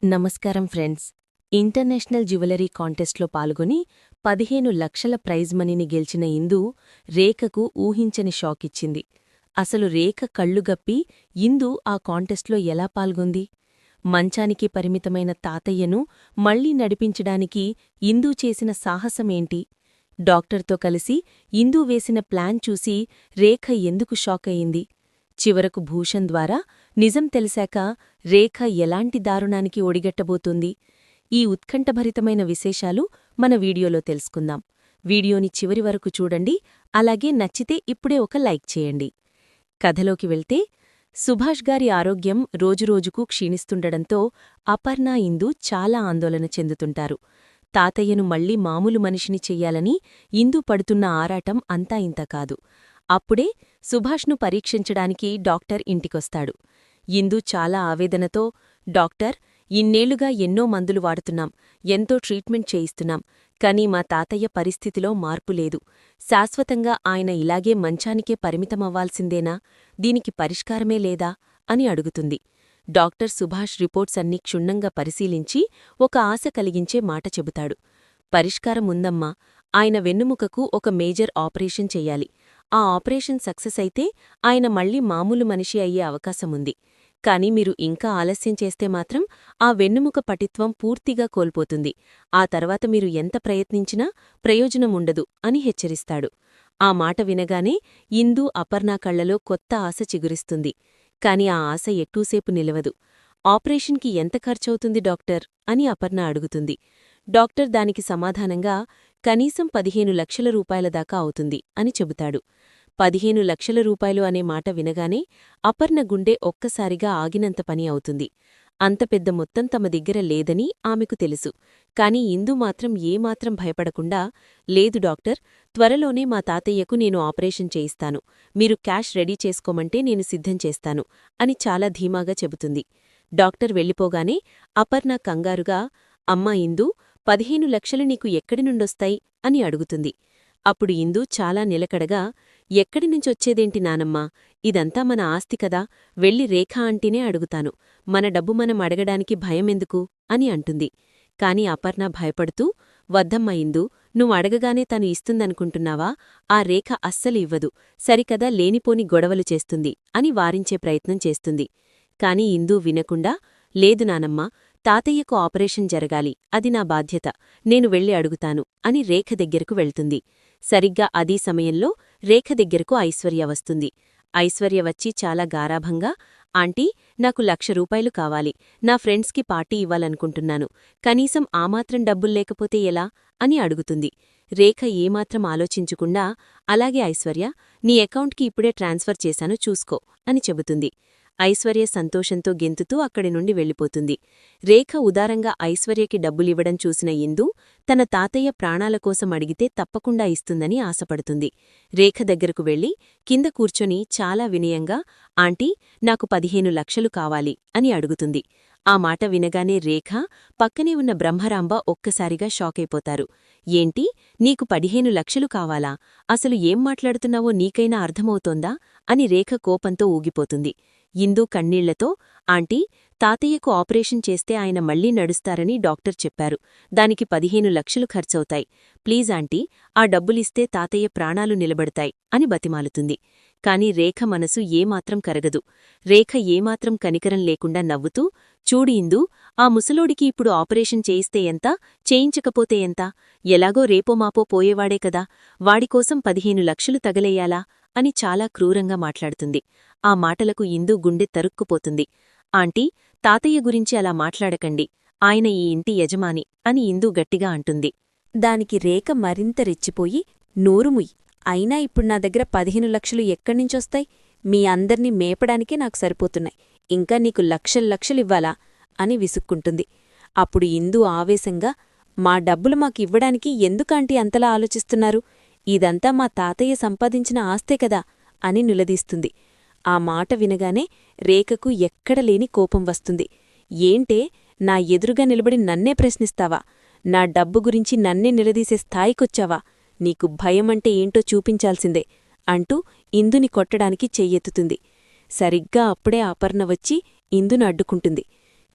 నమస్కారం friends. International jewellery కాంటెస్ట్లో పాల్గొని 15 లక్షల ప్రైజ్ మనీని గెలిచిన ఇందు రేఖకు ఊహించని షాకిచ్చింది. అసలు రేఖ కళ్ళుగప్పి ఇందు ఆ కాంటెస్ట్లో ఎలా పాల్గొంది? మంచానికి పరిమితమైన తాతయ్యను మళ్లీ నడిపించడానికి ఇందు చేసిన సాహసమేంటి? డాక్టర్తో కలిసి ఇందు వేసిన ప్లాన్ చూసి రేఖ ఎందుకు షాకయింది? చివరకు భూషణ్ ద్వారా నిజం తెలిసాక రేఖ ఎలాంటి దారుణానికి ఒడిగట్టబోతుంది? ఈ ఉత్కంఠభరితమైన విశేషాలు మన వీడియోలో తెలుసుకుందాం. వీడియోని చివరి వరకు చూడండి. అలాగే నచ్చితే ఇప్పుడే ఒక లైక్ చేయండి. కథలోకి వెళ్తే, సుభాష్ గారి ఆరోగ్యం రోజురోజుకూ క్షీణిస్తుండడంతో అపర్ణ, ఇందు చాలా ఆందోళన చెందుతుంటారు. తాతయ్యను మళ్లీ మామూలు మనిషిని చెయ్యాలని ఇందు పడుతున్న ఆరాటం అంతా ఇంత కాదు. అప్పుడే సుభాష్ను పరీక్షించడానికి డాక్టర్ ఇంటికొస్తాడు. ఇందు చాలా ఆవేదనతో, డాక్టర్, ఇన్నేళ్లుగా ఎన్నో మందులు వాడుతున్నాం, ఎంతో ట్రీట్మెంట్ చేయిస్తున్నాం, కానీ మా తాతయ్య పరిస్థితిలో మార్పులేదు. శాశ్వతంగా ఆయన ఇలాగే మంచానికే పరిమితమవ్వాల్సిందేనా? దీనికి పరిష్కారమే లేదా? అని అడుగుతుంది. డాక్టర్ సుభాష్ రిపోర్ట్స్ అన్నీ క్షుణ్ణంగా పరిశీలించి ఒక ఆశ కలిగించే మాట చెబుతాడు. పరిష్కారం ఉందమ్మా. ఆయన వెన్నుముకకు ఒక మేజర్ ఆపరేషన్ చెయ్యాలి. ఆ ఆపరేషన్ సక్సెస్ అయితే ఆయన మళ్లీ మామూలు మనిషి అయ్యే అవకాశముంది. కాని మీరు ఇంకా ఆలస్యం చేస్తే మాత్రం ఆ వెన్నుముక పటిత్వం పూర్తిగా కోల్పోతుంది. ఆ తర్వాత మీరు ఎంత ప్రయత్నించినా ప్రయోజనముండదు అని హెచ్చరిస్తాడు. ఆ మాట వినగానే ఇందు, అపర్ణ కళ్లలో కొత్త ఆశ చిగురిస్తుంది. కాని ఆ ఆశ ఎక్కువసేపు నిలవదు. ఆపరేషన్కి ఎంత ఖర్చవుతుంది డాక్టర్ అని అపర్ణ అడుగుతుంది. డాక్టర్ దానికి సమాధానంగా కనీసం 15 లక్షల రూపాయల దాకా అవుతుంది అని చెబుతాడు. 15 లక్షల రూపాయలు అనే మాట వినగానే అపర్ణ గుండె ఒక్కసారిగా ఆగినంత పని అవుతుంది. అంత పెద్ద మొత్తం తమ దగ్గర లేదని ఆమెకు తెలుసు. కాని ఇందు మాత్రం ఏమాత్రం భయపడకుండా, లేదు డాక్టర్, త్వరలోనే మా తాతయ్యకు నేను ఆపరేషన్ చేయిస్తాను. మీరు క్యాష్ రెడీ చేసుకోమంటే నేను సిద్ధం చేస్తాను అని చాలా ధీమాగా చెబుతుంది. డాక్టర్ వెళ్ళిపోగానే అపర్ణ కంగారుగా, అమ్మా ఇందు, 15 లక్షలు నీకు ఎక్కడి నుండొస్తాయి అని అడుగుతుంది. అప్పుడు ఇందు చాలా నిలకడగా, ఎక్కడి నుంచొచ్చేదేంటి నానమ్మా, ఇదంతా మన ఆస్తి కదా, వెళ్ళి రేఖ ఆంటీనే అడుగుతాను. మన డబ్బు మనం అడగడానికి భయమెందుకు అని అంటుంది. కాని అపర్ణ భయపడుతూ, వద్దమ్మా ఇందు, నువ్వడగగానే తను ఇస్తుందనుకుంటున్నావా? ఆ రేఖ అస్సలు ఇవ్వదు. సరికదా లేనిపోని గొడవలు చేస్తుంది అని వారించే ప్రయత్నం చేస్తుంది. కాని ఇందు వినకుండా, లేదు నానమ్మా, తాతయ్యకు ఆపరేషన్ జరగాలి, అది నా బాధ్యత, నేను వెళ్ళి అడుగుతాను అని రేఖ దగ్గరకు వెళ్తుంది. సరిగ్గా అదీ సమయంలో రేఖ దగ్గరకు ఐశ్వర్య వస్తుంది. ఐశ్వర్య వచ్చి చాలా గారాభంగా, ఆంటీ, నాకు 1,00,000 రూపాయలు కావాలి. నా ఫ్రెండ్స్కి పార్టీ ఇవ్వాలనుకుంటున్నాను. కనీసం ఆమాత్రం డబ్బుల్లేకపోతే ఎలా అని అడుగుతుంది. రేఖ ఏమాత్రం ఆలోచించకుండా, అలాగే ఐశ్వర్య, నీ అకౌంట్కి ఇప్పుడే ట్రాన్స్ఫర్ చేశాను, చూసుకో అని చెబుతుంది. ఐశ్వర్య సంతోషంతో గెంతుతూ అక్కడి నుండి వెళ్ళిపోతుంది. రేఖ ఉదారంగా ఐశ్వర్యకి డబ్బులివ్వడం చూసిన ఇందు తన తాతయ్య ప్రాణాల కోసం అడిగితే తప్పకుండా ఇస్తుందని ఆశపడుతుంది. రేఖ దగ్గరకు వెళ్లి కింద కూర్చొని చాలా వినయంగా, ఆంటీ, నాకు 15 లక్షలు కావాలి అని అడుగుతుంది. ఆ మాట వినగానే రేఖ, పక్కనే ఉన్న బ్రహ్మరాంబ ఒక్కసారిగా షాకైపోతారు. ఏంటి, నీకు 15 లక్షలు కావాలా? అసలు ఏం మాట్లాడుతున్నావో నీకైనా అర్థమవుతోందా అని రేఖ కోపంతో ఊగిపోతుంది. ఇందు కన్నీళ్లతో, ఆంటీ, తాతయ్యకు ఆపరేషన్ చేస్తే ఆయన మళ్లీ నడుస్తారని డాక్టర్ చెప్పారు. దానికి 15 లక్షలు ఖర్చవుతాయి. ప్లీజ్ ఆంటీ, ఆ డబ్బులిస్తే తాతయ్య ప్రాణాలు నిలబడతాయి అని బతిమాలుతుంది. కాని రేఖ మనసు ఏమాత్రం కరగదు. రేఖ ఏమాత్రం కనికరం లేకుండా నవ్వుతూ, చూడు ఇందూ, ఆ ముసలోడికి ఇప్పుడు ఆపరేషన్ చేయిస్తే ఎంత, చేయించకపోతే ఎంత? ఎలాగో రేపోమాపో పోయేవాడే కదా, వాడికోసం 15 లక్షలు తగలేయాలా అని చాలా క్రూరంగా మాట్లాడుతుంది. ఆ మాటలకు ఇందు గుండె తరుక్కుపోతుంది. ఆంటీ, తాతయ్య గురించి అలా మాట్లాడకండి, ఆయన ఈ ఇంటి యజమాని అని ఇందు గట్టిగా అంటుంది. దానికి రేఖ మరింత రెచ్చిపోయి, నోరుముయ్, అయినా ఇప్పుడు నా దగ్గర 15 లక్షలు ఎక్కడ్నించొస్తాయి? మీ అందర్నీ మేపడానికే నాకు సరిపోతున్నాయి. ఇంకా నీకు లక్షలివ్వాలా అని విసుక్కుంటుంది. అప్పుడు ఇందు ఆవేశంగా, మా డబ్బులు మాకివ్వడానికి ఎందుకాంటీ అంతలా ఆలోచిస్తున్నారు? ఇదంతా మా తాతయ్య సంపాదించిన ఆస్తే కదా అని నిలదీస్తుంది. ఆ మాట వినగానే రేఖకు ఎక్కడలేని కోపం వస్తుంది. ఏంటే, నా ఎదురుగా నిలబడి నన్నే ప్రశ్నిస్తావా? నా డబ్బు గురించి నన్నే నిలదీసే స్థాయికొచ్చావా? నీకు భయమంటే ఏంటో చూపించాల్సిందే అంటూ ఇందుని కొట్టడానికి చెయ్యెత్తుతుంది. సరిగ్గా అప్పుడే అపర్ణ వచ్చి ఇందును అడ్డుకుంటుంది.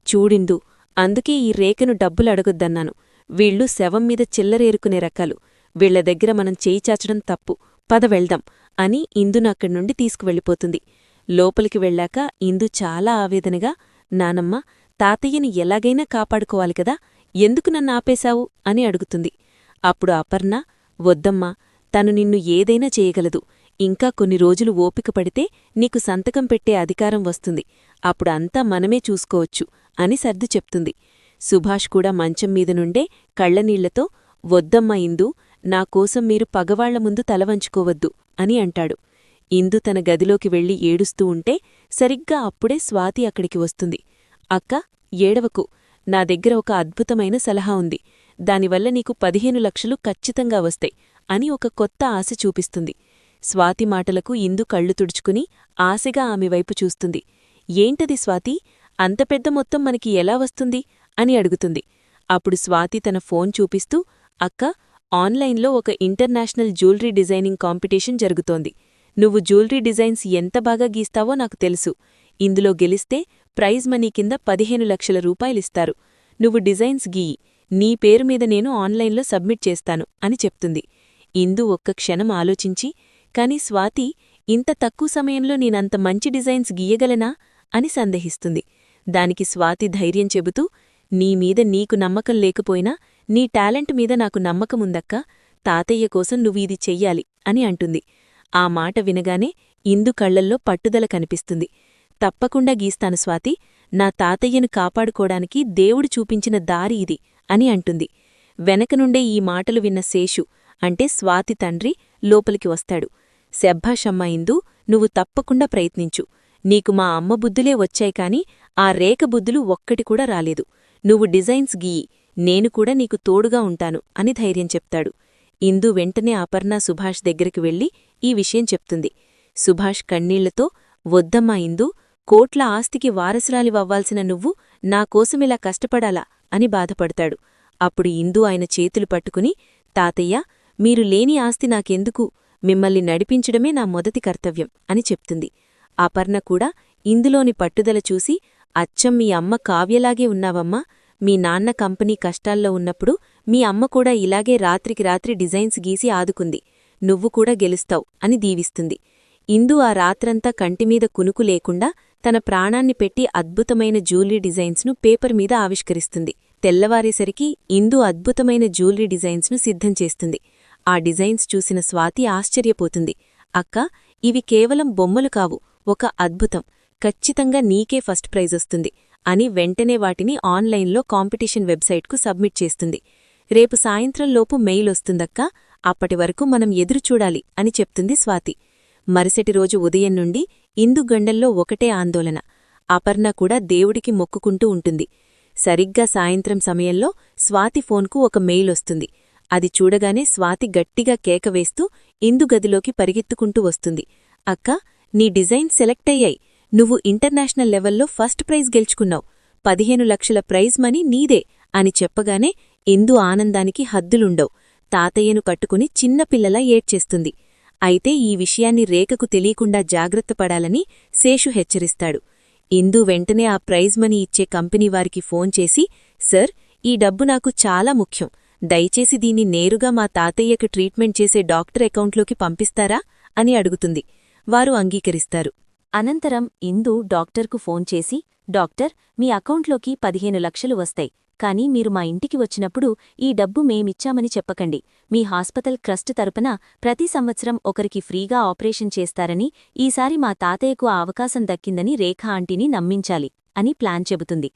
చూడిందు, అందుకే ఈ రేఖను డబ్బులడగొద్దన్నాను. వీళ్ళు శవం మీద చిల్లరేరుకునే రకాలు. వీళ్ల దగ్గర మనం చేయి చాచడం తప్పు. పద వెళ్దాం అని ఇందును అక్కడి నుండి తీసుకువెళ్ళిపోతుంది. లోపలికి వెళ్ళాక ఇందు చాలా ఆవేదనగా, నానమ్మ, తాతయ్యని ఎలాగైనా కాపాడుకోవాలి కదా, ఎందుకు నన్నాపేశావు అని అడుగుతుంది. అప్పుడు అపర్ణ, వద్దమ్మా, తను నిన్ను ఏదైనా చేయగలదు. ఇంకా కొన్ని రోజులు ఓపిక పడితే నీకు సంతకం పెట్టే అధికారం వస్తుంది. అప్పుడు అంతా మనమే చూసుకోవచ్చు అని సర్ది చెప్తుంది. సుభాష్ కూడా మంచం మీద నుండే కళ్లనీళ్లతో, వద్దమ్మా ఇందు, నాకోసం మీరు పగవాళ్ల ముందు తలవంచుకోవద్దు అని అంటాడు. ఇందు తన గదిలోకి వెళ్లి ఏడుస్తూ ఉంటే సరిగ్గా అప్పుడే స్వాతి అక్కడికి వస్తుంది. అక్క, ఏడవకు, నా దగ్గర ఒక అద్భుతమైన సలహా ఉంది. దానివల్ల నీకు 15 లక్షలు ఖచ్చితంగా వస్తాయి అని ఒక కొత్త ఆశ చూపిస్తుంది. స్వాతి మాటలకు ఇందు కళ్ళు తుడుచుకుని ఆశగా ఆమెవైపు చూస్తుంది. ఏంటది స్వాతి, అంత పెద్ద మొత్తం మనకి ఎలా వస్తుంది అని అడుగుతుంది. అప్పుడు స్వాతి తన ఫోన్ చూపిస్తూ, అక్క, ఆన్లైన్లో ఒక ఇంటర్నేషనల్ జ్యువెలరీ డిజైనింగ్ కాంపిటీషన్ జరుగుతోంది. నువ్వు జ్యువెలరీ డిజైన్స్ ఎంత బాగా గీస్తావో నాకు తెలుసు. ఇందులో గెలిస్తే ప్రైజ్ మనీ కింద 15 లక్షల రూపాయలిస్తారు. నువ్వు డిజైన్స్ గీయి, నీ పేరు మీద నేను ఆన్లైన్లో సబ్మిట్ చేస్తాను అని చెప్తుంది. ఇందు ఒక్క క్షణం ఆలోచించి, కాని స్వాతి, ఇంత తక్కువ సమయంలో నేనంత మంచి డిజైన్స్ గీయగలనా అని సందేహిస్తుంది. దానికి స్వాతి ధైర్యం చెబుతూ, నీమీద నీకు నమ్మకం లేకపోయినా నీ టాలెంట్ మీద నాకు నమ్మకముందక్కా, తాతయ్య కోసం నువ్వు ఇది చెయ్యాలి అని అంటుంది. ఆ మాట వినగానే ఇందు కళ్లల్లో పట్టుదల కనిపిస్తుంది. తప్పకుండా గీస్తాను స్వాతి, నా తాతయ్యను కాపాడుకోడానికి దేవుడు చూపించిన దారి ఇది అని అంటుంది. వెనకనుండే ఈ మాటలు విన్న శేషు, అంటే స్వాతి తండ్రి, లోపలికి వస్తాడు. శభ్భాషమ్మా ఇందు, నువ్వు తప్పకుండా ప్రయత్నించు. నీకు మా అమ్మ బుద్ధులే వచ్చాయి కాని ఆ రేఖ బుద్ధులు ఒక్కటి కూడా రాలేదు. నువ్వు డిజైన్స్ గీయి, నేను కూడా నీకు తోడుగా ఉంటాను అని ధైర్యం చెప్తాడు. ఇందు వెంటనే అపర్ణ సుభాష్ దగ్గరికి వెళ్లి ఈ విషయం చెప్తుంది. సుభాష్ కన్నీళ్లతో, వద్దమ్మా ఇందు, కోట్ల ఆస్తికి వారసురాలివవ్వాల్సిన నువ్వు నాకోసమిలా కష్టపడాలా అని బాధపడతాడు. అప్పుడు ఇందు ఆయన చేతులు పట్టుకుని, తాతయ్య, మీరు లేని ఆస్తి నాకెందుకు, మిమ్మల్ని నడిపించడమే నా మొదటి కర్తవ్యం అని చెప్తుంది. అపర్ణ కూడా ఇందులోని పట్టుదల చూసి, అచ్చం మీ అమ్మ కావ్యలాగే ఉన్నావమ్మా, మీ నాన్న కంపెనీ కష్టాల్లో ఉన్నప్పుడు మీ అమ్మ కూడా ఇలాగే రాత్రికి రాత్రి డిజైన్స్ గీసి ఆదుకుంది. నువ్వు కూడా గెలుస్తావు అని దీవిస్తుంది. ఇందు ఆ రాత్రంతా కంటిమీద కునుకు లేకుండా తన ప్రాణాన్ని పెట్టి అద్భుతమైన జ్యువెలరీ డిజైన్స్ను పేపర్ మీద ఆవిష్కరిస్తుంది. తెల్లవారేసరికి ఇందు అద్భుతమైన జ్యువెలరీ డిజైన్స్ను సిద్ధం చేస్తుంది. ఆ డిజైన్స్ చూసిన స్వాతి ఆశ్చర్యపోతుంది. అక్కా, ఇవి కేవలం బొమ్మలు కావు, ఒక అద్భుతం. ఖచ్చితంగా నీకే ఫస్ట్ ప్రైజ్ వస్తుంది అని వెంటనే వాటిని ఆన్లైన్లో కాంపిటీషన్ వెబ్సైట్కు సబ్మిట్ చేస్తుంది. రేపు సాయంత్రంలోపు మెయిల్ వస్తుందక్కా, అప్పటివరకు మనం ఎదురుచూడాలి అని చెప్తుంది స్వాతి. మరుసటి రోజు ఉదయం నుండి ఇందు గండల్లో ఒకటే ఆందోళన. అపర్ణ కూడా దేవుడికి మొక్కుకుంటూ ఉంటుంది. సరిగ్గా సాయంత్రం సమయంలో స్వాతి ఫోన్కు ఒక మెయిల్ వస్తుంది. అది చూడగానే స్వాతి గట్టిగా కేకవేస్తూ ఇందు గదిలోకి పరిగెత్తుకుంటూ వస్తుంది. అక్కా, నీ డిజైన్ సెలెక్ట్ అయ్యాయి. నువ్వు ఇంటర్నేషనల్ లెవెల్లో ఫస్ట్ ప్రైజ్ గెలుచుకున్నావు. 15 లక్షల ప్రైజ్ మనీ నీదే అని చెప్పగానే ఇందు ఆనందానికి హద్దులుండవు. తాతయ్యను కట్టుకుని చిన్నపిల్లలా ఏడ్చేస్తుంది. అయితే ఈ విషయాన్ని రేఖకు తెలియకుండా జాగ్రత్తపడాలని శేషు హెచ్చరిస్తాడు. ఇందు వెంటనే ఆ ప్రైజ్ మనీ ఇచ్చే కంపెనీ వారికి ఫోన్ చేసి, సర్, ఈ డబ్బు నాకు చాలా ముఖ్యం. దయచేసి దీన్ని నేరుగా మా తాతయ్యకు ట్రీట్మెంట్ చేసే డాక్టర్ అకౌంట్లోకి పంపిస్తారా అని అడుగుతుంది. వారు అంగీకరిస్తారు. అనంతరం ఇందు డాక్టర్కు ఫోన్ చేసి, డాక్టర్, మీ అకౌంట్లోకి 15 లక్షలు వస్తాయి. కానీ మీరు మా ఇంటికి వచ్చినప్పుడు ఈ డబ్బు మేమిచ్చామని చెప్పకండి. మీ హాస్పిటల్ ట్రస్ట్ తరపున ప్రతి సంవత్సరం ఒకరికి ఫ్రీగా ఆపరేషన్ చేస్తారని, ఈసారి మా తాతయ్యకు ఆ అవకాశం దక్కిందని రేఖ ఆంటీని నమ్మించాలి అని ప్లాన్ చెబుతుంది.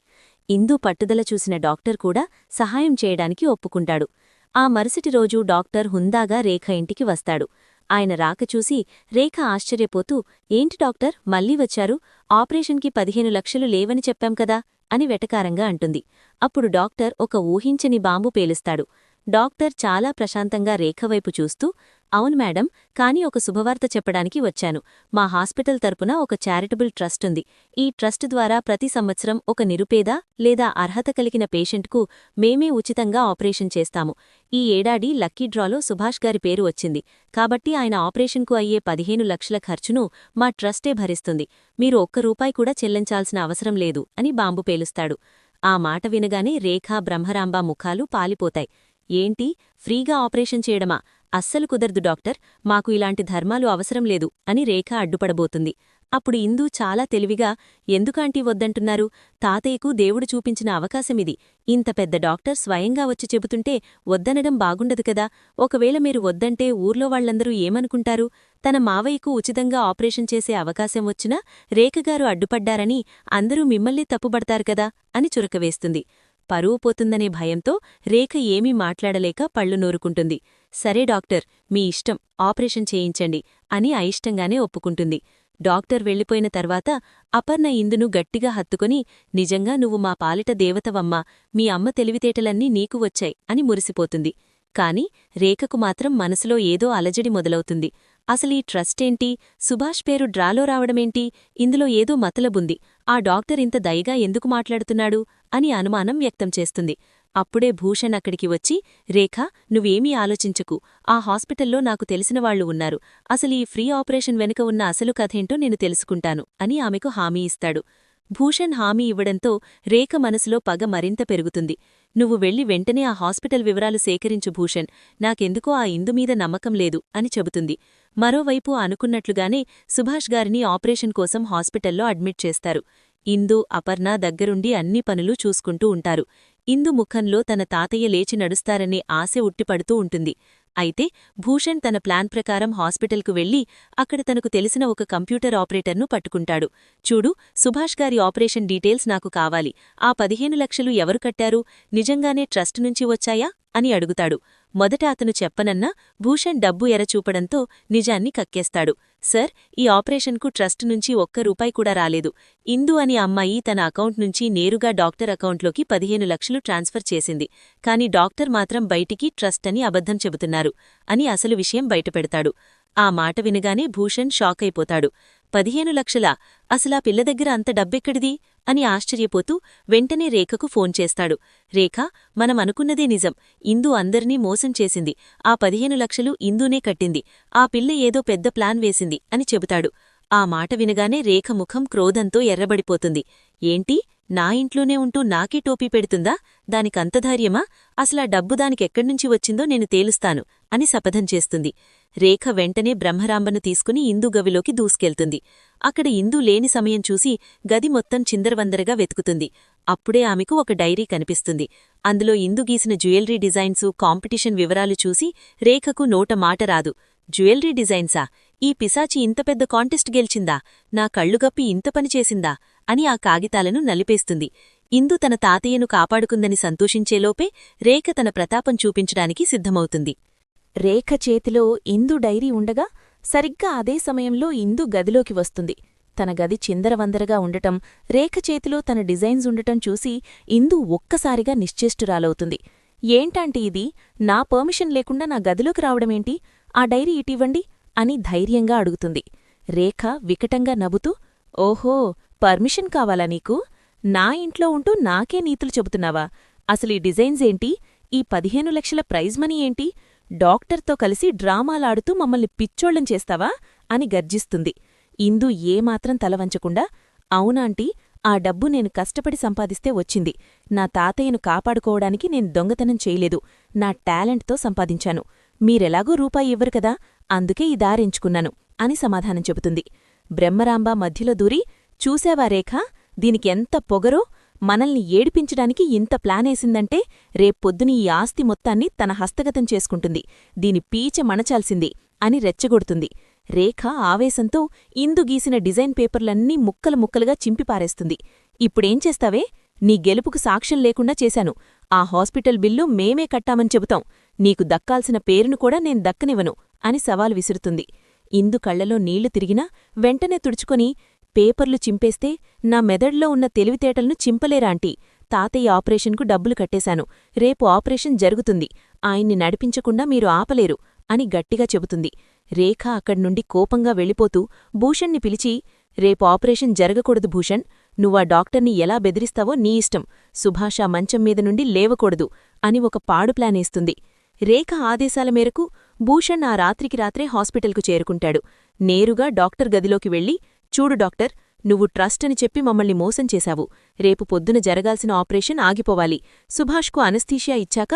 ఇందు పట్టుదల చూసిన డాక్టర్ కూడా సహాయం చేయడానికి ఒప్పుకుంటాడు. ఆ మరుసటి రోజు డాక్టర్ హుందాగా రేఖ ఇంటికి వస్తాడు. ఆయన రాక చూసి రేఖ ఆశ్చర్యపోతూ, ఏంటి డాక్టర్, మళ్ళీ వచ్చారు? ఆపరేషన్కి 15 లక్షలు లేవని చెప్పాం కదా అని వెటకారంగా అంటుంది. అప్పుడు డాక్టర్ ఒక ఊహించని బాంబు పేలుస్తాడు. డాక్టర్ చాలా ప్రశాంతంగా రేఖవైపు చూస్తూ, అవును మేడం, కానీ ఒక శుభవార్త చెప్పడానికి వచ్చాను. మా హాస్పిటల్ తరపున ఒక చారిటబుల్ ట్రస్ట్ ఉంది. ఈ ట్రస్ట్ ద్వారా ప్రతి సంవత్సరం ఒక నిరుపేద లేదా అర్హత కలిగిన పేషెంట్కు మేమే ఉచితంగా ఆపరేషన్ చేస్తాము. ఈ ఏడాది లక్కీ డ్రాలో సుభాష్ గారి పేరు వచ్చింది. కాబట్టి ఆయన ఆపరేషన్కు అయ్యే 15 లక్షల ఖర్చును మా ట్రస్టే భరిస్తుంది. మీరు ఒక్క రూపాయి కూడా చెల్లించాల్సిన అవసరం లేదు అని బాంబు పేలుస్తాడు. ఆ మాట వినగానే రేఖ బ్రహ్మరాంబ ముఖాలు పాలిపోతాయి. ఏంటి, ఫ్రీగా ఆపరేషన్ చేయడమా? అస్సలు కుదరదు డాక్టర్, మాకు ఇలాంటి ధర్మాలు అవసరం లేదు అని రేఖ అడ్డుపడబోతుంది. అప్పుడు ఇందూ చాలా తెలివిగా, ఎందుకాంటీ వద్దంటున్నారు? తాతయ్యకు దేవుడు చూపించిన అవకాశమిది. ఇంత పెద్ద డాక్టర్ స్వయంగా వచ్చి చెబుతుంటే వద్దనడం బాగుండదు కదా. ఒకవేళ మీరు వద్దంటే ఊర్లో వాళ్లందరూ ఏమనుకుంటారు? తన మావయ్యకు ఉచితంగా ఆపరేషన్ చేసే అవకాశం వచ్చినా రేఖగారు అడ్డుపడ్డారని అందరూ మిమ్మల్ని తప్పుబడతారు కదా అని చురకవేస్తుంది. పరువు పోతుందనే భయంతో రేఖ ఏమీ మాట్లాడలేక పళ్ళు నూరుకుంటుంది. సరే డాక్టర్, మీ ఇష్టం, ఆపరేషన్ చేయించండి అని అయిష్టంగానే ఒప్పుకుంటుంది. డాక్టర్ వెళ్ళిపోయిన తర్వాత అపర్ణ ఇందును గట్టిగా హత్తుకొని, నిజంగా నువ్వు మా పాలిట దేవతవమ్మా, మీ అమ్మ తెలివితేటలన్నీ నీకు వచ్చాయి అని మురిసిపోతుంది. కాని రేఖకు మాత్రం మనసులో ఏదో అలజడి మొదలవుతుంది. అసలీ ట్రస్టేంటి? సుభాష్ పేరు డ్రాలో రావడమేంటి? ఇందులో ఏదో మతలబుంది. ఆ డాక్టర్ ఇంత దయగా ఎందుకు మాట్లాడుతున్నాడు అని అనుమానం వ్యక్తం చేస్తుంది. అప్పుడే భూషణ్ అక్కడికి వచ్చి, రేఖా, నువ్వేమీ ఆలోచించకు, ఆ హాస్పిటల్లో నాకు తెలిసినవాళ్లు ఉన్నారు. అసలీ ఫ్రీ ఆపరేషన్ వెనుక ఉన్న అసలు కథేంటో నేను తెలుసుకుంటాను అని ఆమెకు హామీ ఇస్తాడు. భూషణ్ హామీ ఇవ్వడంతో రేఖ మనసులో పగ మరింత పెరుగుతుంది. నువ్వు వెళ్లి వెంటనే ఆ హాస్పిటల్ వివరాలు సేకరించు భూషణ్, నాకెందుకో ఆ ఇందుమీద నమ్మకం లేదు అని చెబుతుంది. మరోవైపు అనుకున్నట్లుగానే సుభాష్ గారిని ఆపరేషన్ కోసం హాస్పిటల్లో అడ్మిట్ చేస్తారు. ఇందు, అపర్ణ దగ్గరుండి అన్ని పనులు చూసుకుంటూ ఉంటారు. ఇందు ముఖంలో తన తాతయ్య లేచి నడుస్తారనే ఆశ ఉట్టిపడుతూ ఉంటుంది. అయితే భూషణ్ తన ప్లాన్ ప్రకారం హాస్పిటల్కు వెళ్లి అక్కడ తనకు తెలిసిన ఒక కంప్యూటర్ ఆపరేటర్ను పట్టుకుంటాడు. చూడు, సుభాష్ గారి ఆపరేషన్ డీటెయిల్స్ నాకు కావాలి. ఆ 15 లక్షలు ఎవరు కట్టారు? నిజంగానే ట్రస్ట్ నుంచి వచ్చాయా అని అడుగుతాడు. మొదట అతను చెప్పనన్నా భూషణ్ డబ్బు ఎరచూపడంతో నిజాన్ని కక్కేస్తాడు. సర్, ఈ ఆపరేషన్కు ట్రస్ట్ నుంచి ఒక్క రూపాయి కూడా రాలేదు. ఇందు అని అమ్మాయి తన అకౌంట్ నుంచి నేరుగా డాక్టర్ అకౌంట్లోకి 15 లక్షలు ట్రాన్స్ఫర్ చేసింది. కాని డాక్టర్ మాత్రం బయటికి ట్రస్ట్ అని అబద్ధం చెబుతున్నారు అని అసలు విషయం బయటపెడతాడు. ఆ మాట వినగానే భూషణ్ షాకైపోతాడు. 15 లక్షలా? అసలా పిల్ల దగ్గర అంత డబ్బెక్కడిది అని ఆశ్చర్యపోతూ వెంటనే రేఖకు ఫోన్ చేస్తాడు. రేఖ, మనం అనుకున్నదే నిజం. ఇందు అందరినీ మోసం చేసింది. ఆ 15 లక్షలు ఇందూనే కట్టింది. ఆ పిల్ల ఏదో పెద్ద ప్లాన్ వేసింది అని చెబుతాడు. ఆ మాట వినగానే రేఖ ముఖం క్రోధంతో ఎర్రబడిపోతుంది. ఏంటి, నా ఇంట్లోనే ఉంటూ నాకే టోపీ పెడుతుందా? దానికంత ధైర్యమా? అసలా డబ్బు దానికెక్కడ్నుంచి వచ్చిందో నేను తేలుస్తాను అని శపథం చేస్తుంది. రేఖ వెంటనే బ్రహ్మరాంబను తీసుకుని ఇందు గవిలోకి దూసుకెళ్తుంది. అక్కడ ఇందు లేని సమయం చూసి గది మొత్తం చిందరవందరగా వెతుకుతుంది. అప్పుడే ఆమెకు ఒక డైరీ కనిపిస్తుంది. అందులో ఇందు గీసిన జ్యువెలరీ డిజైన్సు, కాంపిటీషన్ వివరాలు చూసి రేఖకు నోట మాట రాదు. జ్యువెలరీ డిజైన్సా? ఈ పిశాచి ఇంత పెద్ద కాంటెస్ట్ గెలిచిందా? నా కళ్ళుగప్పి ఇంత పని చేసిందా అని ఆ కాగితాలను నలిపేస్తుంది. ఇందు తన తాతయ్యను కాపాడుకుందని సంతోషించేలోపే రేఖ తన ప్రతాపం చూపించడానికి సిద్ధమవుతుంది. రేఖ చేతిలో ఇందు డైరీ ఉండగా సరిగ్గా అదే సమయంలో ఇందు గదిలోకి వస్తుంది. తన గది చిందరవందరగా ఉండటం, రేఖ చేతిలో తన డిజైన్స్ ఉండటం చూసి ఇందు ఒక్కసారిగా నిశ్చేష్టురాలవుతుంది. ఏంటంటే ఇది? నా పర్మిషన్ లేకుండా నా గదిలోకి రావడమేంటి? ఆ డైరీ ఇటివ్వండి అని ధైర్యంగా అడుగుతుంది. రేఖ వికటంగా నవ్వుతూ, ఓహో, పర్మిషన్ కావాలా నీకు? నా ఇంట్లో ఉంటూ నాకే నీతులు చెబుతున్నావా? అసలీ డిజైన్స్ ఏంటి? ఈ 15 లక్షల ప్రైజ్ మనీ ఏంటి? డాక్టర్తో కలిసి డ్రామాలాడుతూ మమ్మల్ని పిచ్చోళ్లం చేస్తావా అని గర్జిస్తుంది. ఇందు ఏమాత్రం తలవంచకుండా, అవునాంటీ, ఆ డబ్బు నేను కష్టపడి సంపాదిస్తే వచ్చింది. నా తాతయ్యను కాపాడుకోవడానికి నేను దొంగతనం చేయలేదు. నా టాలెంట్తో సంపాదించాను. మీరెలాగూ రూపాయి ఇవ్వరు కదా, అందుకే ఈ దారెంచుకున్నాను అని సమాధానం చెబుతుంది. బ్రహ్మరాంబ మధ్యలో దూరి, చూశావా రేఖా, దీనికెంత పొగరో! మనల్ని ఏడిపించడానికి ఇంత ప్లానేసిందంటే రేప్పొద్దున ఈ ఆస్తి మొత్తాన్ని తన హస్తగతం చేసుకుంటుంది. దీని పీచ మణచాల్సింది అని రెచ్చగొడుతుంది. రేఖ ఆవేశంతో ఇందు గీసిన డిజైన్ పేపర్లన్నీ ముక్కలు ముక్కలుగా చింపిపారేస్తుంది. ఇప్పుడేం చేస్తావే? నీ గెలుపుకు సాక్ష్యం లేకుండా చేశాను. ఆ హాస్పిటల్ బిల్లు మేమే కట్టామని చెబుతాం. నీకు దక్కాల్సిన పేరును కూడా నేను దక్కనివ్వను అని సవాలు విసురుతుంది. ఇందు కళ్లలో నీళ్లు తిరిగినా వెంటనే తుడుచుకొని, పేపర్లు చింపేస్తే నా మెదడ్లో ఉన్న తెలివితేటలను చింపలేరాంటీ. తాతయ్య ఆపరేషన్కు డబ్బులు కట్టేశాను. రేపు ఆపరేషన్ జరుగుతుంది. ఆయన్ని నడిపించకుండా మీరు ఆపలేరు అని గట్టిగా చెబుతుంది. రేఖ అక్కడ్నుండి కోపంగా వెళ్ళిపోతూ భూషణ్ని పిలిచి, రేపు ఆపరేషన్ జరగకూడదు భూషణ్. నువ్వా డాక్టర్ని ఎలా బెదిరిస్తావో నీ ఇష్టం. సుభాష మంచం మీద నుండి లేవకూడదు అని ఒక పాడు ప్లానేస్తుంది. రేఖ ఆదేశాల మేరకు భూషణ్ ఆ రాత్రికి రాత్రే హాస్పిటల్కు చేరుకుంటాడు. నేరుగా డాక్టర్ గదిలోకి వెళ్ళి, చూడు డాక్టర్, నువ్వు ట్రస్ట్ అని చెప్పి మమ్మల్ని మోసం చేశావు. రేపు పొద్దున జరగాల్సిన ఆపరేషన్ ఆగిపోవాలి. సుభాష్కు అనస్థీషియా ఇచ్చాక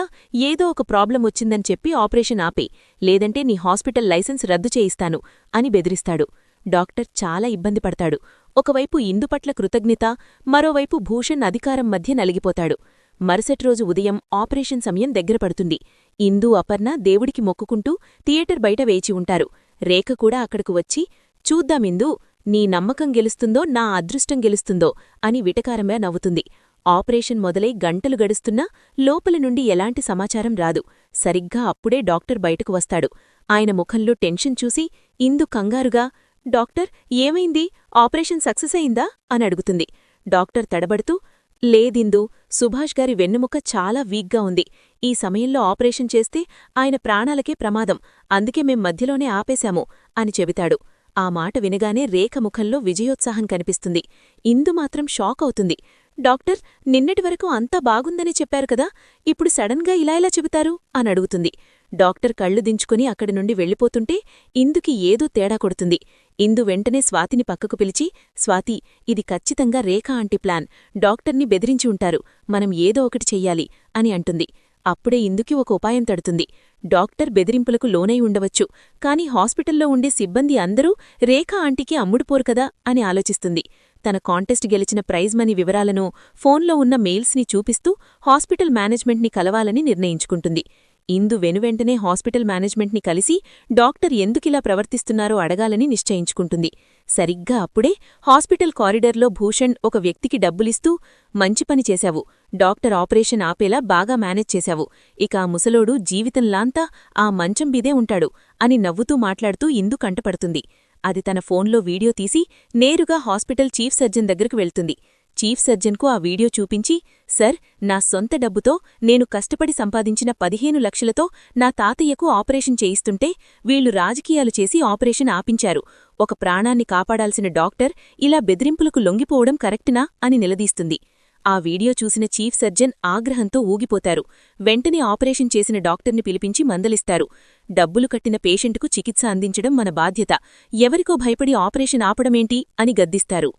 ఏదో ఒక ప్రాబ్లం వచ్చిందని చెప్పి ఆపరేషన్ ఆపే, లేదంటే నీ హాస్పిటల్ లైసెన్స్ రద్దు చేయిస్తాను అని బెదిరిస్తాడు. డాక్టర్ చాలా ఇబ్బంది పడతాడు. ఒకవైపు ఇందుపట్ల కృతజ్ఞత, మరోవైపు భూషణ్ అధికారం మధ్య నలిగిపోతాడు. మరుసటి రోజు ఉదయం ఆపరేషన్ సమయం దగ్గర పడుతుంది. ఇందూ, అపర్ణ దేవుడికి మొక్కుకుంటూ థియేటర్ బయట వేచి ఉంటారు. రేఖ కూడా అక్కడకు వచ్చి, చూద్దామిందూ, నీ నమ్మకం గెలుస్తుందో నా అదృష్టం గెలుస్తుందో అని విటకారంగా నవ్వుతుంది. ఆపరేషన్ మొదలై గంటలు గడుస్తున్నా లోపల నుండి ఎలాంటి సమాచారం రాదు. సరిగ్గా అప్పుడే డాక్టర్ బయటకు వస్తాడు. ఆయన ముఖంలో టెన్షన్ చూసి ఇందు కంగారుగా, డాక్టర్, ఏమైంది? ఆపరేషన్ సక్సెస్ అయిందా అని అడుగుతుంది. డాక్టర్ తడబడుతూ, లేదిందు, సుభాష్ గారి వెన్నుముక చాలా వీక్గా ఉంది. ఈ సమయంలో ఆపరేషన్ చేస్తే ఆయన ప్రాణాలకే ప్రమాదం, అందుకే మేం మధ్యలోనే ఆపేశాము అని చెబుతాడు. ఆ మాట వినగానే రేఖ ముఖంలో విజయోత్సాహం కనిపిస్తుంది. ఇందు మాత్రం షాక్ అవుతుంది. డాక్టర్, నిన్నటి వరకు అంతా బాగుందని చెప్పారు కదా, ఇప్పుడు సడన్గా ఇలా ఎలా చెబుతారు అని అడుగుతుంది. డాక్టర్ కళ్ళు దించుకుని అక్కడి నుండి వెళ్ళిపోతుంటే ఇందుకి ఏదో తేడా కొడుతుంది. ఇందు వెంటనే స్వాతిని పక్కకు పిలిచి, స్వాతి, ఇది ఖచ్చితంగా రేఖ ఆంటీ ప్లాన్. డాక్టర్ని బెదిరించి ఉంటారు, మనం ఏదో ఒకటి చెయ్యాలి అని అంటుంది. అప్పుడే ఇందుకి ఒక ఉపాయం తడుతుంది. డాక్టర్ బెదిరింపులకు లోనై ఉండవచ్చు, కాని హాస్పిటల్లో ఉండే సిబ్బంది అందరూ రేఖ ఆంటీకి అమ్ముడుపోరు కదా అని ఆలోచిస్తుంది. తన కాంటెస్ట్ గెలిచిన ప్రైజ్ మనీ వివరాలను, ఫోన్లో ఉన్న మెయిల్స్ని చూపిస్తూ హాస్పిటల్ మేనేజ్మెంట్ని కలవాలని నిర్ణయించుకుంటుంది. ఇందు వెనువెంటనే హాస్పిటల్ మేనేజ్మెంట్ని కలిసి డాక్టర్ ఎందుకిలా ప్రవర్తిస్తున్నారో అడగాలని నిశ్చయించుకుంటుంది. సరిగ్గా అప్పుడే హాస్పిటల్ కారిడర్లో భూషణ్ ఒక వ్యక్తికి డబ్బులిస్తూ, మంచి పని చేశావు, డాక్టర్ ఆపరేషన్ ఆపేలా బాగా మేనేజ్ చేశావు, ఇక ఆ ముసలోడు జీవితంలాంతా ఆ మంచం మీదే ఉంటాడు అని నవ్వుతూ మాట్లాడుతూ ఇందు కంటపడుతుంది. అది తన ఫోన్లో వీడియో తీసి నేరుగా హాస్పిటల్ చీఫ్ సర్జన్ దగ్గరకు వెళ్తుంది. చీఫ్ సర్జన్కు ఆ వీడియో చూపించి, సర్, నా సొంత డబ్బుతో నేను కష్టపడి సంపాదించిన 15 లక్షలతో నా తాతయ్యకు ఆపరేషన్ చేయిస్తుంటే వీళ్లు రాజకీయాలు చేసి ఆపరేషన్ ఆపించారు. ఒక ప్రాణాన్ని కాపాడాల్సిన డాక్టర్ ఇలా బెదిరింపులకు లొంగిపోవడం కరెక్టునా అని నిలదీస్తుంది. ఆ వీడియో చూసిన చీఫ్ సర్జన్ ఆగ్రహంతో ఊగిపోతారు. వెంటనే ఆపరేషన్ చేసిన డాక్టర్ని పిలిపించి మందలిస్తారు. డబ్బులు కట్టిన పేషెంటుకు చికిత్స అందించడం మన బాధ్యత, ఎవరికో భయపడి ఆపరేషన్ ఆపడమేంటి అని గద్దిస్తారు.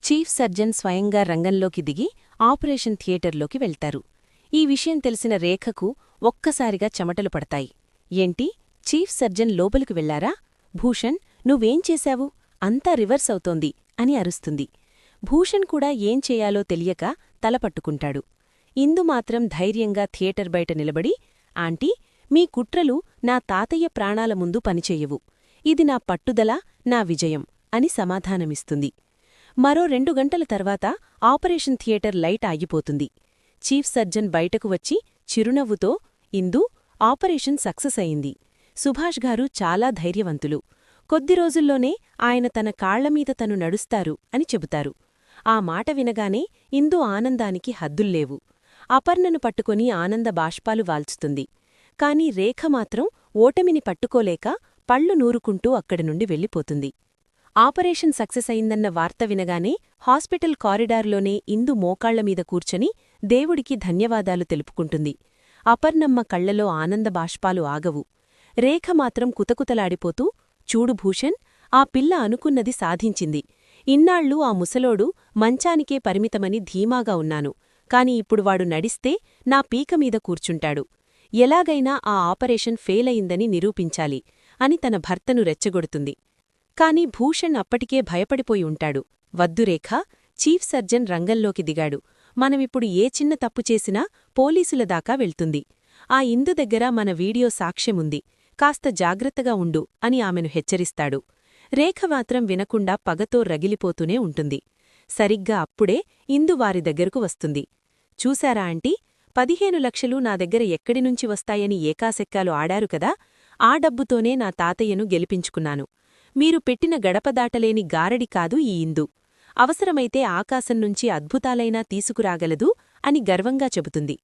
చీఫ్ సర్జన్ స్వయంగా రంగంలోకి దిగి ఆపరేషన్ థియేటర్లోకి వెళ్తారు. ఈ విషయం తెలిసిన రేఖకు ఒక్కసారిగా చెమటలు పడతాయి. ఏంటి, చీఫ్ సర్జన్ లోపలికి వెళ్లారా? భూషణ్, నువ్వేం చేశావు? అంతా రివర్స్ అవుతోంది అని అరుస్తుంది. భూషణ్ కూడా ఏం చేయాలో తెలియక తలపట్టుకుంటాడు. ఇందు మాత్రం ధైర్యంగా థియేటర్ బయట నిలబడి, ఆంటీ, మీ కుట్రలు నా తాతయ్య ప్రాణాల ముందు పనిచెయ్యవు. ఇది నా పట్టుదల, నా విజయం అని సమాధానమిస్తుంది. మరో 2 గంటల తర్వాత ఆపరేషన్ థియేటర్ లైట్ ఆగిపోతుంది. చీఫ్ సర్జన్ బయటకు వచ్చి చిరునవ్వుతో, ఇందూ, ఆపరేషన్ సక్సెస్ అయింది. సుభాష్ గారు చాలా ధైర్యవంతులు. కొద్ది రోజుల్లోనే ఆయన తన కాళ్లమీద తను నడుస్తారు అని చెబుతారు. ఆ మాట వినగానే ఇందు ఆనందానికి హద్దుల్లేవు. అపర్ణను పట్టుకొని ఆనంద బాష్పాలు వాల్చుతుంది. కాని రేఖ మాత్రం ఓటమిని పట్టుకోలేక పళ్ళు నూరుకుంటూ అక్కడి నుండి వెళ్ళిపోతుంది. ఆపరేషన్ సక్సెస్ అయిందన్న వార్త వినగానే హాస్పిటల్ కారిడార్లోనే ఇందు మోకాళ్లమీద కూర్చొని దేవుడికి ధన్యవాదాలు తెలుపుకుంటుంది. అపర్ణమ్మ కళ్లలో ఆనంద బాష్పాలు ఆగవు. రేఖ మాత్రం కుతకుతలాడిపోతూ, చూడు భూషణ్, ఆ పిల్ల అనుకున్నది సాధించింది. ఇన్నాళ్లూ ఆ ముసలోడు మంచానికే పరిమితమని ధీమాగా ఉన్నాను, కాని ఇప్పుడు వాడు నడిస్తే నా పీకమీద కూర్చుంటాడు. ఎలాగైనా ఆ ఆపరేషన్ ఫెయిలయిందని నిరూపించాలి అని తన భర్తను రెచ్చగొడుతుంది. కాని భూషణ్ అప్పటికే భయపడిపోయి ఉంటాడు. వద్దు రేఖా, చీఫ్ సర్జన్ రంగంలోకి దిగాడు. మనమిప్పుడు ఏ చిన్న తప్పు చేసినా పోలీసుల దాకా వెళ్తుంది. ఆ ఇందు దగ్గర మన వీడియో సాక్ష్యముంది, కాస్త జాగ్రత్తగా ఉండు అని ఆమెను హెచ్చరిస్తాడు. రేఖ మాత్రం వినకుండా పగతో రగిలిపోతూనే ఉంటుంది. సరిగ్గా అప్పుడే ఇందు వారి దగ్గరకు వస్తుంది. చూశారా ఆంటీ, 15 లక్షలు నా దగ్గర ఎక్కడినుంచి వస్తాయని ఏకాశెక్కాలు ఆడారు కదా, ఆ డబ్బుతోనే నా తాతయ్యను గెలిపించుకున్నాను. మీరు పెట్టిన గడపదాటలేని గారడి కాదు ఈ ఇందు. అవసరమైతే ఆకాశంనుంచి అద్భుతాలైనా తీసుకురాగలదు అని గర్వంగా చెబుతుంది.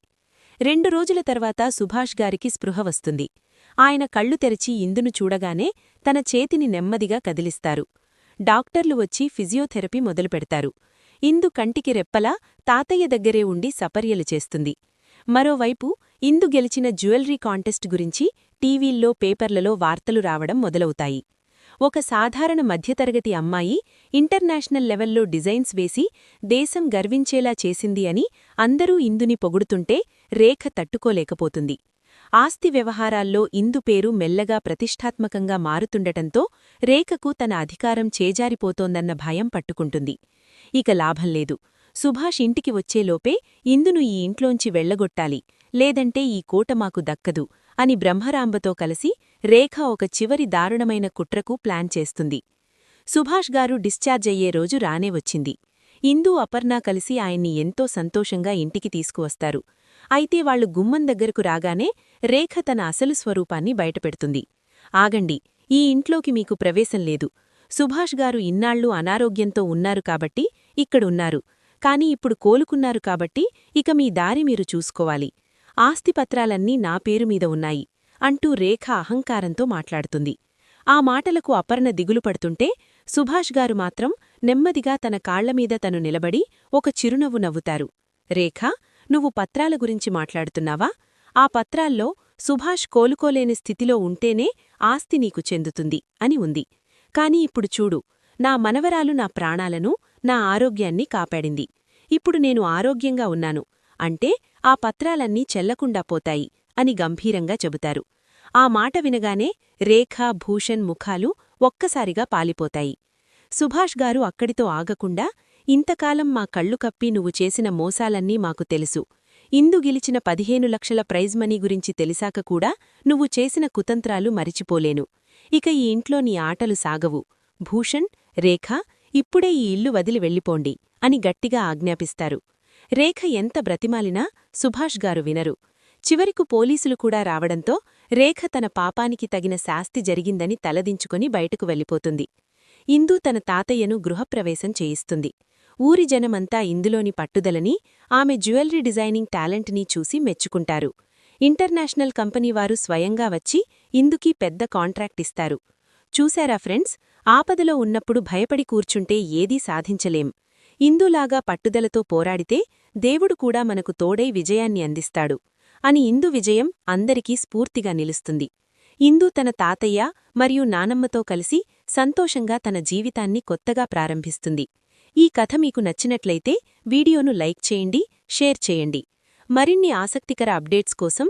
2 రోజుల తర్వాత సుభాష్ గారికి స్పృహ వస్తుంది. ఆయన కళ్ళు తెరిచి ఇందును చూడగానే తన చేతిని నెమ్మదిగా కదిలిస్తారు. డాక్టర్లు వచ్చి ఫిజియోథెరపీ మొదలుపెడతారు. ఇందు కంటికి రెప్పలా తాతయ్య దగ్గరే ఉండి సపర్యలు చేస్తుంది. మరోవైపు ఇందు గెలిచిన జ్యువెలరీ కాంటెస్ట్ గురించి టీవీల్లో, పేపర్లలో వార్తలు రావడం మొదలవుతాయి. ఒక సాధారణ మధ్యతరగతి అమ్మాయి ఇంటర్నేషనల్ లెవెల్లో డిజైన్స్ వేసి దేశం గర్వించేలా చేసింది అని అందరూ ఇందుని పొగుడుతుంటే రేఖ తట్టుకోలేకపోతుంది. ఆస్తి వ్యవహారాల్లో ఇందు పేరు మెల్లగా ప్రతిష్ఠాత్మకంగా మారుతుండటంతో రేఖకు తన అధికారం చేజారిపోతోందన్న భయం పట్టుకుంటుంది. ఇక లాభంలేదు. సుభాష్ ఇంటికి వచ్చేలోపే ఇందును ఈ ఇంట్లోంచి వెళ్లగొట్టాలి, లేదంటే ఈ కోట మాకు దక్కదు అని బ్రహ్మరాంబతో కలిసి రేఖ ఒక చివరి దారుణమైన కుట్రకు ప్లాన్ చేస్తుంది. సుభాష్ గారు డిశ్చార్జ్ అయ్యే రోజు రానే వచ్చింది. ఇందూ అపర్ణ కలిసి ఆయన్ని ఎంతో సంతోషంగా ఇంటికి తీసుకువస్తారు. అయితే వాళ్లు గుమ్మం దగ్గరకు రాగానే రేఖ తన అసలు స్వరూపాన్ని బయటపెడుతుంది. ఆగండి, ఈ ఇంట్లోకి మీకు ప్రవేశం లేదు. సుభాష్ గారు ఇన్నాళ్లూ అనారోగ్యంతో ఉన్నారు కాబట్టి ఇక్కడున్నారు. కాని ఇప్పుడు కోలుకున్నారు కాబట్టి ఇక మీ దారి మీరు చూసుకోవాలి. ఆస్తిపత్రాలన్నీ నా పేరుమీద ఉన్నాయి అంటూ రేఖ అహంకారంతో మాట్లాడుతుంది. ఆ మాటలకు అపర్ణ దిగులుపడుతుంటే సుభాష్ గారు మాత్రం నెమ్మదిగా తన కాళ్లమీద తను నిలబడి ఒక చిరునవ్వు నవ్వుతారు. రేఖా, నువ్వు పత్రాల గురించి మాట్లాడుతున్నావా? ఆ పత్రాల్లో సుభాష్ కోలుకోలేని స్థితిలో ఉంటేనే ఆస్తి నీకు చెందుతుంది అని ఉంది. కాని ఇప్పుడు చూడు, నా మనవరాలు నా ప్రాణాలను, నా ఆరోగ్యాన్ని కాపాడింది. ఇప్పుడు నేను ఆరోగ్యంగా ఉన్నాను అంటే ఆ పత్రాలన్నీ చెల్లకుండా పోతాయి అని గంభీరంగా చెబుతారు. ఆ మాట వినగానే రేఖ, భూషణ్ ముఖాలు ఒక్కసారిగా పాలిపోతాయి. సుభాష్ గారు అక్కడితో ఆగకుండా, ఇంతకాలం మా కళ్ళు కప్పి నువ్వు చేసిన మోసాలన్నీ మాకు తెలుసు. ఇందు గెలిచిన 15 లక్షల ప్రైజ్ మనీ గురించి తెలిసాక కూడా నువ్వు చేసిన కుతంత్రాలు మరిచిపోలేను. ఇక ఈ ఇంట్లో నీ ఆటలు సాగవు. భూషణ్, రేఖ, ఇప్పుడే ఈ ఇల్లు వదిలి వెళ్ళిపోండి అని గట్టిగా ఆజ్ఞాపిస్తారు. రేఖ ఎంత బ్రతిమాలినా సుభాష్ గారు వినరు. చివరకు పోలీసులు కూడా రావడంతో రేఖ తన పాపానికి తగిన శాస్తి జరిగిందని తలదించుకొని బయటకు వెళ్ళిపోతుంది. ఇందు తన తాతయ్యను గృహప్రవేశం చేయిస్తుంది. ఊరి జనమంతా ఇందులోని పట్టుదలని, ఆమె జ్యువెలరీ డిజైనింగ్ టాలెంట్ని చూసి మెచ్చుకుంటారు. ఇంటర్నేషనల్ కంపెనీవారు స్వయంగా వచ్చి ఇందుకీ పెద్ద కాంట్రాక్ట్ ఇస్తారు. చూశారా ఫ్రెండ్స్, ఆపదలో ఉన్నప్పుడు భయపడి కూర్చుంటే ఏదీ సాధించలేం. ఇందులాగా పట్టుదలతో పోరాడితే దేవుడు కూడా మనకు తోడై విజయాన్ని అందిస్తాడు అని ఇందు విజయం అందరికీ స్ఫూర్తిగా నిలుస్తుంది. ఇందు తన తాతయ్య మరియు నానమ్మతో కలిసి సంతోషంగా తన జీవితాన్ని కొత్తగా ప్రారంభిస్తుంది. ఈ కథ మీకు నచ్చినట్లయితే వీడియోను లైక్ చేయండి, షేర్ చేయండి. మరిన్ని ఆసక్తికర అప్డేట్స్ కోసం